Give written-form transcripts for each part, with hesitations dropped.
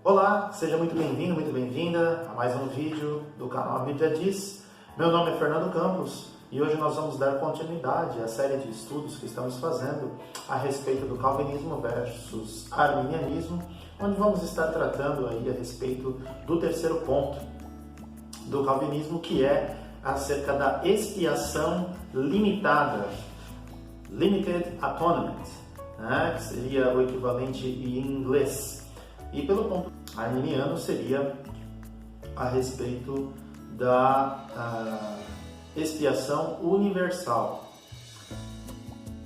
Olá, seja muito bem-vindo, muito bem-vinda a mais um vídeo do canal A Bíblia Diz. Meu nome é Fernando Campos e hoje nós vamos dar continuidade à série de estudos que estamos fazendo a respeito do calvinismo versus arminianismo, onde vamos estar tratando aí a respeito do terceiro ponto do calvinismo, que é acerca da expiação limitada, Limited Atonement, que seria o equivalente em inglês. E pelo ponto arminiano seria a respeito da expiação universal.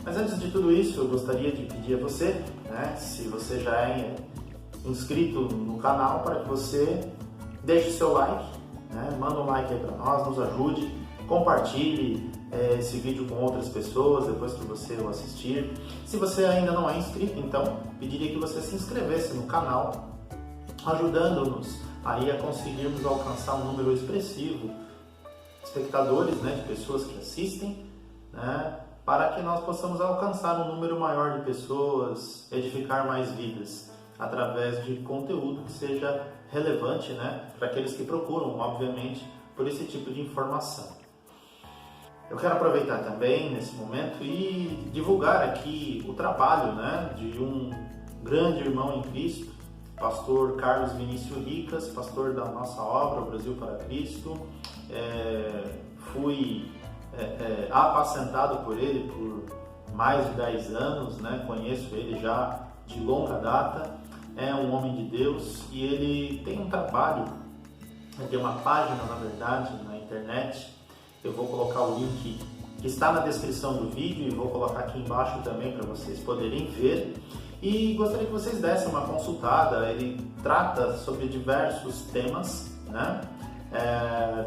Mas antes de tudo isso, eu gostaria de pedir a você, se você já é inscrito no canal, para que você deixe o seu like, manda um like aí para nós, nos ajude, compartilhe esse vídeo com outras pessoas depois que você o assistir. Se você ainda não é inscrito, então pediria que você se inscrevesse no canal, ajudando-nos aí a conseguirmos alcançar um número expressivo de espectadores, de pessoas que assistem, para que nós possamos alcançar um número maior de pessoas, edificar mais vidas através de conteúdo que seja relevante, para aqueles que procuram, obviamente, por esse tipo de informação. Eu quero aproveitar também nesse momento e divulgar aqui o trabalho de um grande irmão em Cristo, pastor Carlos Vinícius Ricas, pastor da nossa obra, o Brasil para Cristo. Fui apacentado por ele por mais de 10 anos, conheço ele já de longa data, é um homem de Deus e ele tem um trabalho, tem uma página, na verdade, na internet. Eu vou colocar o link que está na descrição do vídeo e vou colocar aqui embaixo também para vocês poderem ver. E gostaria que vocês dessem uma consultada. Ele trata sobre diversos temas,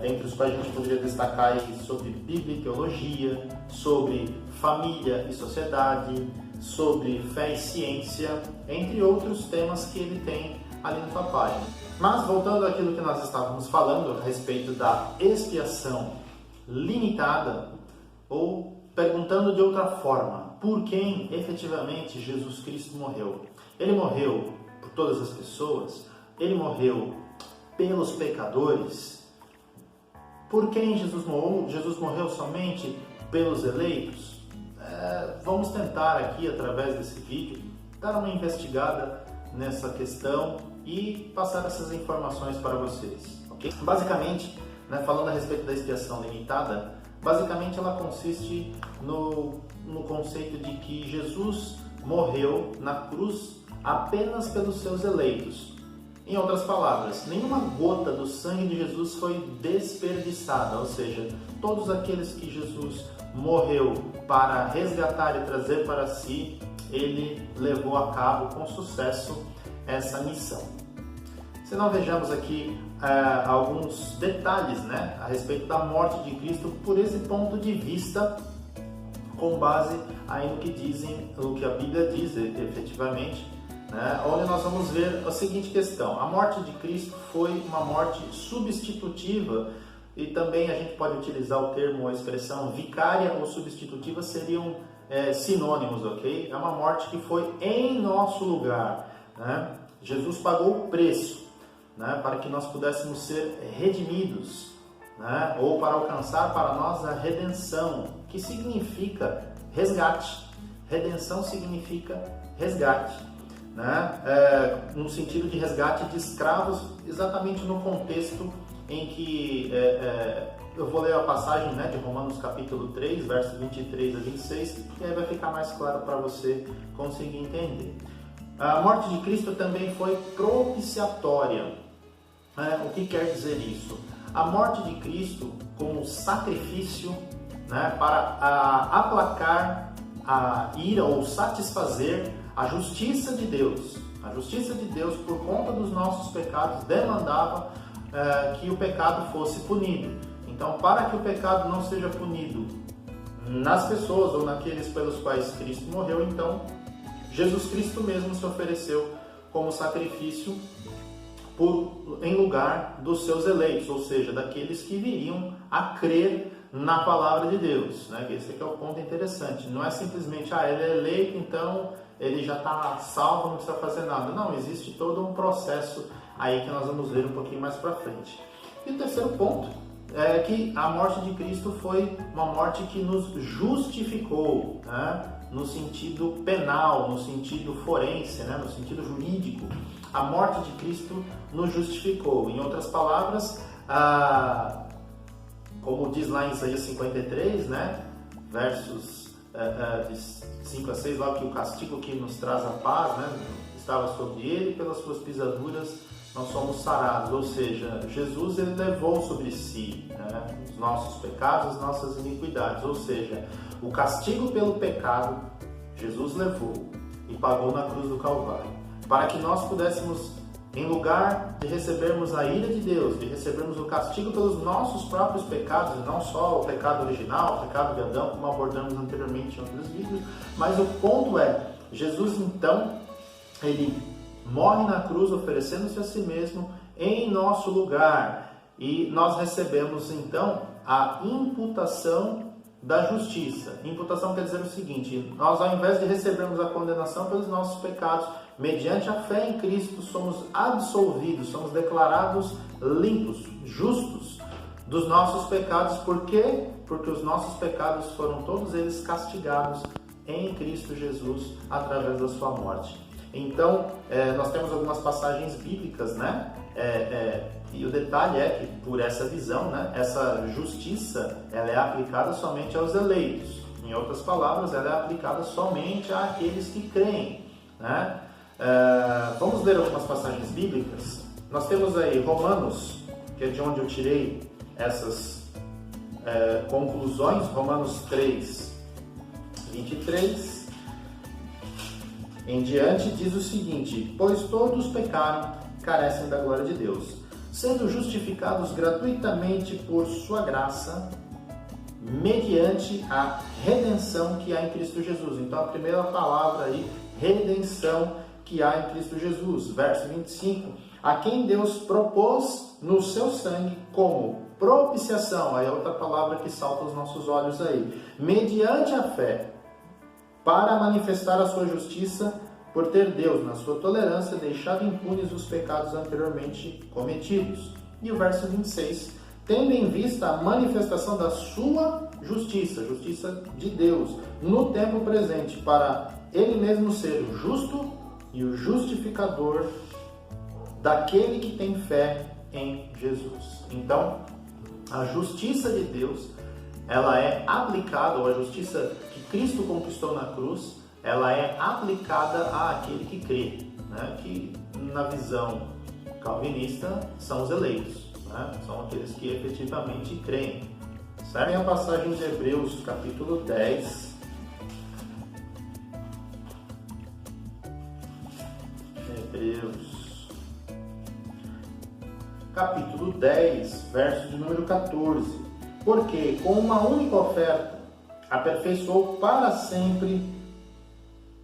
dentre os quais a gente poderia destacar aí sobre Bíblia e teologia, sobre família e sociedade, sobre fé e ciência, entre outros temas que ele tem ali na sua página. Mas voltando àquilo que nós estávamos falando a respeito da expiação limitada, ou perguntando de outra forma, por quem efetivamente Jesus Cristo morreu? Ele morreu por todas as pessoas? Ele morreu pelos pecadores? Por quem Jesus morreu? Jesus morreu somente pelos eleitos? Vamos tentar aqui, através desse vídeo, dar uma investigada nessa questão e passar essas informações para vocês, ok? Basicamente, falando a respeito da expiação limitada, basicamente ela consiste no conceito de que Jesus morreu na cruz apenas pelos seus eleitos. Em outras palavras, nenhuma gota do sangue de Jesus foi desperdiçada, ou seja, todos aqueles que Jesus morreu para resgatar e trazer para si, ele levou a cabo com sucesso essa missão. Se nós vejamos aqui alguns detalhes a respeito da morte de Cristo por esse ponto de vista, com base aí no que a Bíblia diz efetivamente, onde nós vamos ver a seguinte questão: a morte de Cristo foi uma morte substitutiva, e também a gente pode utilizar o termo ou a expressão vicária ou substitutiva, seriam sinônimos, ok? É uma morte que foi em nosso lugar, Jesus pagou o preço, para que nós pudéssemos ser redimidos, ou para alcançar para nós a redenção, que significa resgate. Redenção significa resgate, no sentido de resgate de escravos, exatamente no contexto em que eu vou ler a passagem de Romanos capítulo 3, versos 23 a 26, que aí vai ficar mais claro para você conseguir entender. A morte de Cristo também foi propiciatória. O que quer dizer isso? A morte de Cristo como sacrifício para aplacar a ira ou satisfazer a justiça de Deus. A justiça de Deus, por conta dos nossos pecados, demandava que o pecado fosse punido. Então, para que o pecado não seja punido nas pessoas ou naqueles pelos quais Cristo morreu, então Jesus Cristo mesmo se ofereceu como sacrifício em lugar dos seus eleitos, ou seja, daqueles que viriam a crer na palavra de Deus. Esse aqui é o ponto interessante. Não é simplesmente, ele é eleito, então ele já está salvo, não precisa fazer nada. Não, existe todo um processo aí que nós vamos ver um pouquinho mais para frente. E o terceiro ponto é que a morte de Cristo foi uma morte que nos justificou, né? No sentido penal, no sentido forense, né? No sentido jurídico. A morte de Cristo nos justificou. Em outras palavras, como diz lá em Isaías 53, né? Versos de 5 a 6, lá que o castigo que nos traz a paz, né? Estava sobre ele, pelas suas pisaduras nós somos sarados. Ou seja, Jesus ele levou sobre si, né? Os nossos pecados, as nossas iniquidades. Ou seja, o castigo pelo pecado Jesus levou e pagou na cruz do Calvário, para que nós pudéssemos, em lugar de recebermos a ira de Deus, de recebermos o castigo pelos nossos próprios pecados, e não só o pecado original, o pecado de Adão, como abordamos anteriormente em outros vídeos, mas o ponto é, Jesus então, ele morre na cruz oferecendo-se a si mesmo em nosso lugar, e nós recebemos então a imputação da justiça. Imputação quer dizer o seguinte: nós, ao invés de recebermos a condenação pelos nossos pecados, mediante a fé em Cristo, somos absolvidos, somos declarados limpos, justos dos nossos pecados. Por quê? Porque os nossos pecados foram todos eles castigados em Cristo Jesus através da sua morte. Então, nós temos algumas passagens bíblicas, né? E o detalhe é que, por essa visão, né, essa justiça ela é aplicada somente aos eleitos. Em outras palavras, ela é aplicada somente àqueles que creem, né? Vamos ler algumas passagens bíblicas. Nós temos aí Romanos, que é de onde eu tirei essas conclusões, Romanos 3, 23 em diante, diz o seguinte: pois todos pecaram, carecem da glória de Deus, sendo justificados gratuitamente por sua graça, mediante a redenção que há em Cristo Jesus. Então a primeira palavra aí, redenção que há em Cristo Jesus. Verso 25, a quem Deus propôs no seu sangue como propiciação, aí é outra palavra que salta aos nossos olhos aí, mediante a fé, para manifestar a sua justiça, por ter Deus, na sua tolerância, deixado impunes os pecados anteriormente cometidos. E o verso 26, tendo em vista a manifestação da sua justiça, justiça de Deus, no tempo presente, para Ele mesmo ser o justo e o justificador daquele que tem fé em Jesus. Então, a justiça de Deus, ela é aplicada, ou a justiça que Cristo conquistou na cruz, ela é aplicada àquele que crê, né? Que na visão calvinista são os eleitos, né? São aqueles que efetivamente creem. Certo? Tem a passagem de Hebreus, capítulo 10. Hebreus, capítulo 10, verso de número 14. Porque com uma única oferta aperfeiçoou para sempre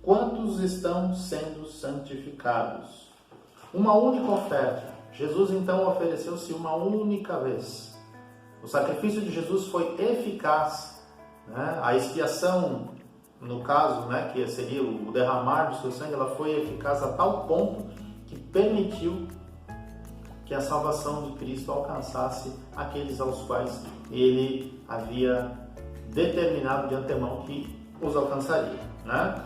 quantos estão sendo santificados. Uma única oferta. Jesus então ofereceu-se uma única vez. O sacrifício de Jesus foi eficaz, né? A expiação, no caso, né, que seria o derramar do seu sangue, ela foi eficaz a tal ponto que permitiu que a salvação de Cristo alcançasse aqueles aos quais ele havia determinado de antemão que os alcançaria, né?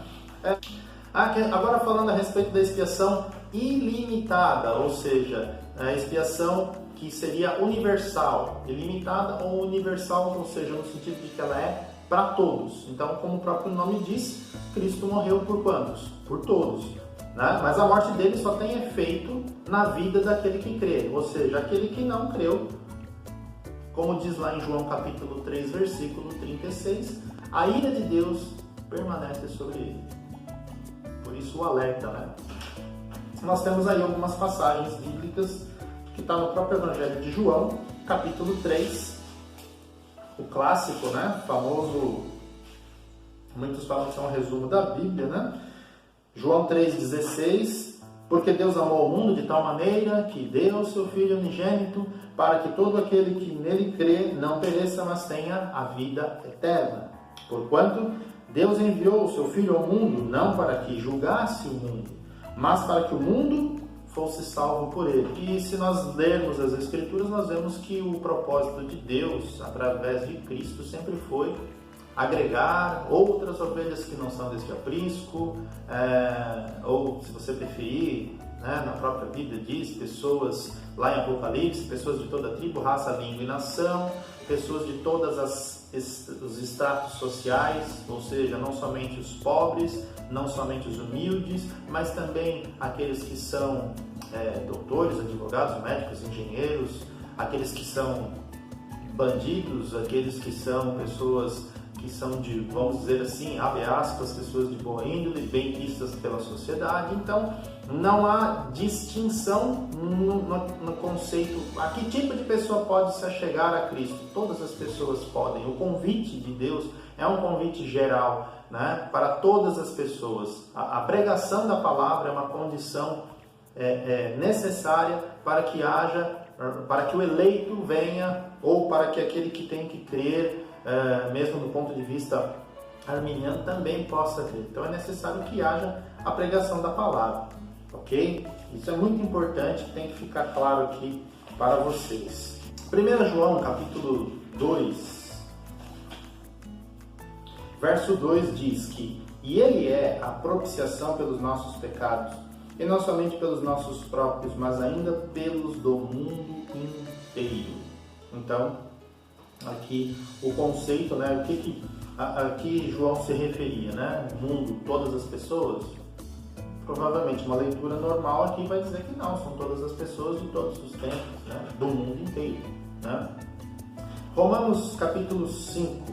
Agora falando a respeito da expiação ilimitada, ou seja, a expiação que seria universal, ilimitada ou universal, ou seja, no sentido de que ela é para todos. Então, como o próprio nome diz, Cristo morreu por quantos? Por todos, né? Mas a morte dele só tem efeito na vida daquele que crê, ou seja, aquele que não creu, como diz lá em João capítulo 3, versículo 36, a ira de Deus permanece sobre ele. Por isso o alerta, né? Nós temos aí algumas passagens bíblicas que está no próprio Evangelho de João, capítulo 3, o clássico, né? Famoso, muitos falam que é um resumo da Bíblia, né? João 3,16, porque Deus amou o mundo de tal maneira que deu o seu Filho unigênito, para que todo aquele que nele crê não pereça, mas tenha a vida eterna. Porquanto Deus enviou o seu Filho ao mundo não para que julgasse o mundo, mas para que o mundo fosse salvo por ele. E se nós lermos as Escrituras, nós vemos que o propósito de Deus, através de Cristo, sempre foi agregar outras ovelhas que não são deste aprisco, ou, se você preferir, na própria Bíblia diz, pessoas, lá em Apocalipse, pessoas de toda tribo, raça, língua e nação, pessoas de todos os estratos sociais, ou seja, não somente os pobres, não somente os humildes, mas também aqueles que são doutores, advogados, médicos, engenheiros, aqueles que são bandidos, aqueles que são pessoas que são de, vamos dizer assim, abre aspas, pessoas de boa índole, bem vistas pela sociedade. Então, não há distinção no conceito, a que tipo de pessoa pode se achegar a Cristo. Todas as pessoas podem. O convite de Deus é um convite geral, para todas as pessoas. A pregação da palavra é uma condição necessária para que para que o eleito venha, ou para que aquele que tem que crer, mesmo do ponto de vista arminiano, também possa crer. Então é necessário que haja a pregação da palavra, ok? Isso é muito importante, tem que ficar claro aqui para vocês. 1 João, capítulo 2, verso 2 diz que "E ele é a propiciação pelos nossos pecados, e não somente pelos nossos próprios, mas ainda pelos do mundo inteiro." Então, aqui o conceito, o que aqui João se referia, mundo, todas as pessoas? Provavelmente uma leitura normal aqui vai dizer que não, são todas as pessoas de todos os tempos, do mundo inteiro. Romanos capítulo 5,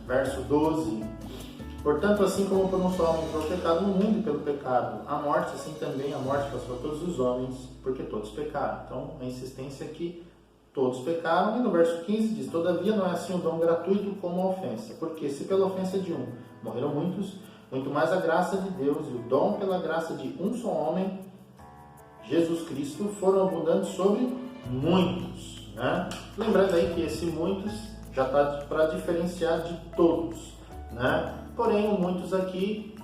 verso 12. "Portanto, assim como por um só homem entrou o pecado no mundo, e pelo pecado a morte, assim também a morte passou a todos os homens, porque todos pecaram." Então, a insistência aqui, todos pecaram. E no verso 15 diz: "Todavia não é assim um dom gratuito como a ofensa, porque se pela ofensa de um morreram muitos, muito mais a graça de Deus e o dom pela graça de um só homem, Jesus Cristo, foram abundantes sobre muitos." Lembrando aí que esse muitos já está para diferenciar de todos, Porém, o muitos aqui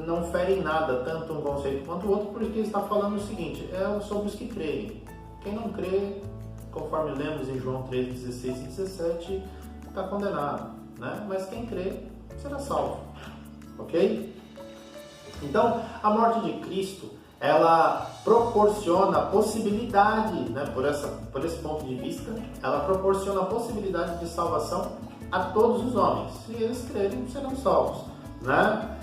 não ferem nada, tanto um conceito quanto o outro, porque está falando o seguinte, sobre os que creem. Quem não crê, conforme lemos em João 3, 16 e 17, está condenado, Mas quem crê será salvo, ok? Então, a morte de Cristo, ela proporciona a possibilidade, por esse ponto de vista, ela proporciona a possibilidade de salvação a todos os homens. Se eles crerem, serão salvos.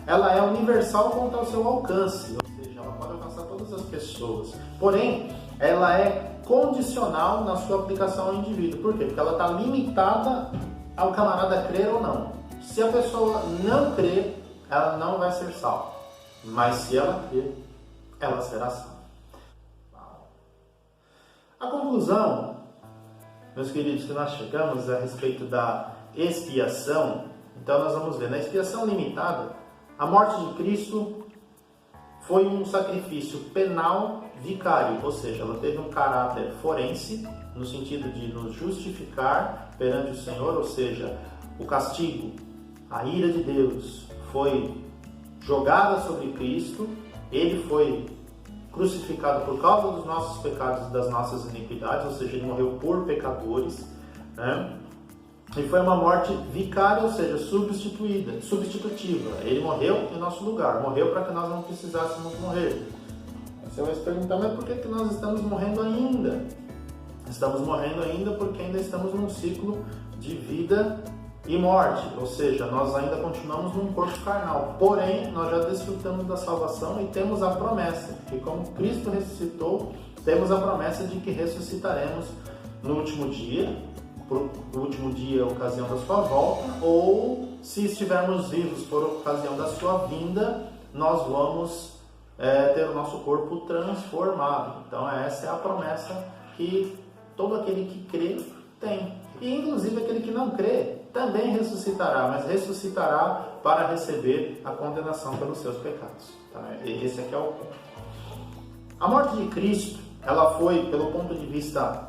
Ela é universal quanto ao seu alcance, ou seja, ela pode alcançar todas as pessoas. Porém, ela é condicional na sua aplicação ao indivíduo. Por quê? Porque ela está limitada ao camarada crer ou não. Se a pessoa não crer, ela não vai ser salva. Mas se ela crer, ela será salva. A conclusão, meus queridos, que nós chegamos a respeito da expiação, então nós vamos ver, na expiação limitada, a morte de Cristo foi um sacrifício penal vicário, ou seja, ela teve um caráter forense, no sentido de nos justificar perante o Senhor, ou seja, o castigo, a ira de Deus foi jogada sobre Cristo, ele foi crucificado por causa dos nossos pecados e das nossas iniquidades, ou seja, ele morreu por pecadores, E foi uma morte vicária, ou seja, substitutiva. Ele morreu em nosso lugar, morreu para que nós não precisássemos morrer. Você vai se perguntar, mas por que nós estamos morrendo ainda? Estamos morrendo ainda porque ainda estamos num ciclo de vida e morte, ou seja, nós ainda continuamos num corpo carnal. Porém, nós já desfrutamos da salvação e temos a promessa, que como Cristo ressuscitou, temos a promessa de que ressuscitaremos no último dia, por último dia, ocasião da sua volta, ou se estivermos vivos por ocasião da sua vinda, nós vamos ter o nosso corpo transformado. Então essa é a promessa que todo aquele que crê tem. E inclusive aquele que não crê também ressuscitará, mas ressuscitará para receber a condenação pelos seus pecados. Tá? Esse aqui é o ponto. A morte de Cristo, ela foi, pelo ponto de vista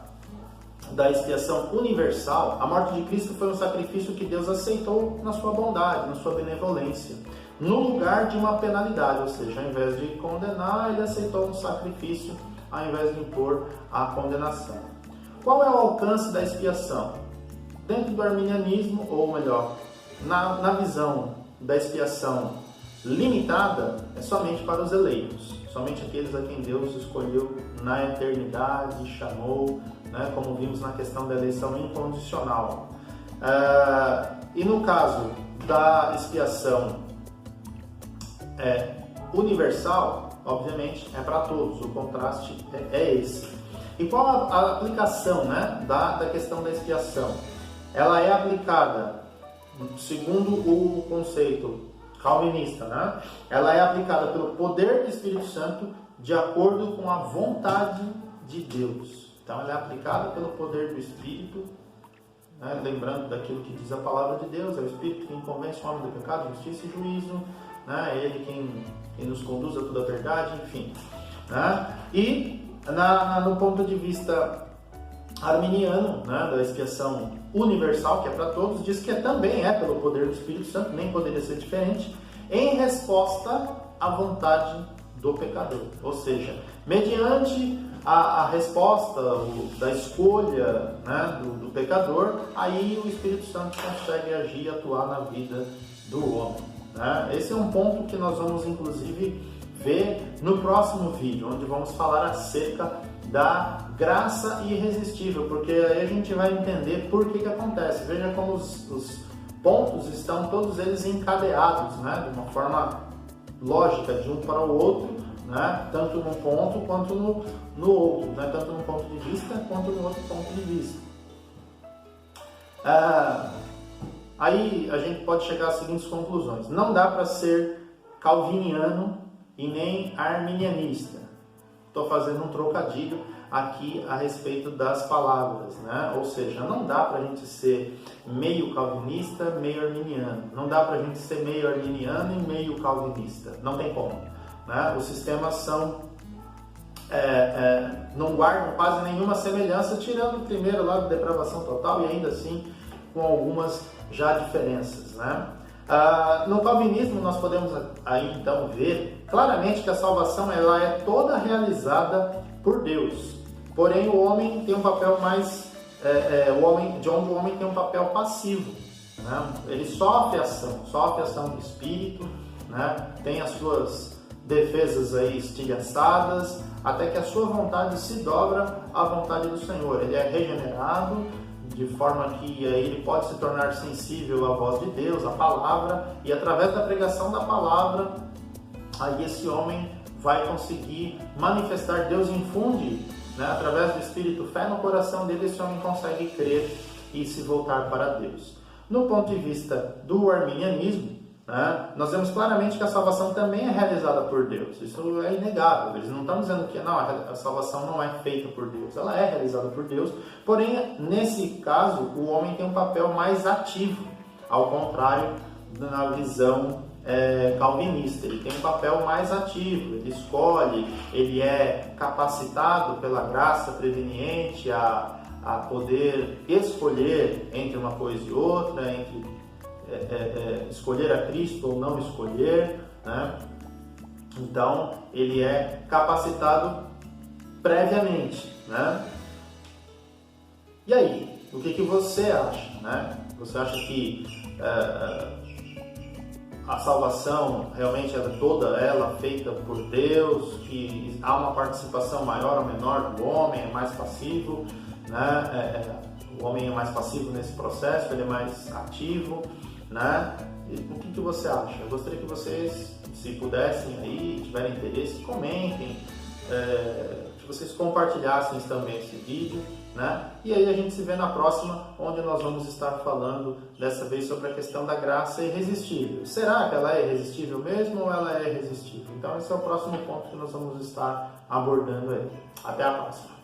da expiação universal, a morte de Cristo foi um sacrifício que Deus aceitou na sua bondade, na sua benevolência, no lugar de uma penalidade, ou seja, ao invés de condenar, ele aceitou um sacrifício ao invés de impor a condenação. Qual é o alcance da expiação? Dentro do arminianismo, ou melhor, na visão da expiação limitada, é somente para os eleitos, somente aqueles a quem Deus escolheu na eternidade, chamou, né, como vimos na questão da eleição incondicional. E no caso da expiação universal, obviamente é para todos, o contraste é esse. E qual a aplicação, né, da questão da expiação? Ela é aplicada, segundo o conceito calvinista, né? Ela é aplicada pelo poder do Espírito Santo de acordo com a vontade de Deus. Então ela é aplicada pelo poder do Espírito, né? Lembrando daquilo que diz a palavra de Deus, é o Espírito quem convence o homem do pecado, justiça e juízo, né? É ele quem nos conduz a toda a verdade, enfim, né? E no ponto de vista arminiano, né, da expiação universal, que é para todos, diz que também é pelo poder do Espírito Santo, nem poderia ser diferente, em resposta à vontade do pecador. Ou seja, mediante a resposta da escolha, né, do pecador, aí o Espírito Santo consegue agir e atuar na vida do homem, né? Esse é um ponto que nós vamos, inclusive, ver no próximo vídeo, onde vamos falar acerca da graça irresistível, porque aí a gente vai entender por que acontece. Veja como os pontos estão todos eles encadeados, né, de uma forma lógica, de um para o outro, né, tanto num ponto quanto no outro, né, tanto num ponto de vista quanto no outro ponto de vista. Aí a gente pode chegar às seguintes conclusões. Não dá para ser calviniano e nem arminianista. Estou fazendo um trocadilho aqui a respeito das palavras, né? Ou seja, não dá para a gente ser meio calvinista, meio arminiano. Não dá para a gente ser meio arminiano e meio calvinista. Não tem como, né? Os sistemas são não guardam quase nenhuma semelhança, tirando o primeiro lá de depravação total e ainda assim com algumas já diferenças, né? No calvinismo nós podemos aí então ver claramente que a salvação ela é toda realizada por Deus, porém o homem tem um papel mais o homem tem um papel passivo, né? Ele sofre a ação do Espírito, né? Tem as suas defesas aí estilhaçadas, até que a sua vontade se dobra à vontade do Senhor. Ele é regenerado de forma que ele pode se tornar sensível à voz de Deus, à palavra, e através da pregação da palavra, aí esse homem vai conseguir manifestar. Deus infunde, né, através do Espírito, fé no coração dele, esse homem consegue crer e se voltar para Deus. No ponto de vista do arminianismo, né, nós vemos claramente que a salvação também é realizada por Deus. Isso é inegável. Eles não estão dizendo que não, a salvação não é feita por Deus. Ela é realizada por Deus. Porém, nesse caso, o homem tem um papel mais ativo, ao contrário na visão calvinista. Ele tem um papel mais ativo. Ele escolhe, ele é capacitado pela graça preveniente a poder escolher entre uma coisa e outra, entre escolher a Cristo ou não escolher, né? Então ele é capacitado previamente, né? E aí, o que você acha, né? Você acha que a salvação realmente é toda ela feita por Deus, que há uma participação maior ou menor do homem, é mais passivo, né? O homem é mais passivo nesse processo, ele é mais ativo, né? E o que você acha? Eu gostaria que vocês, se pudessem aí, tiverem interesse, comentem, que vocês compartilhassem também esse vídeo, né? E aí a gente se vê na próxima, onde nós vamos estar falando dessa vez sobre a questão da graça irresistível. Será que ela é irresistível mesmo ou ela é irresistível? Então esse é o próximo ponto que nós vamos estar abordando aí. Até a próxima!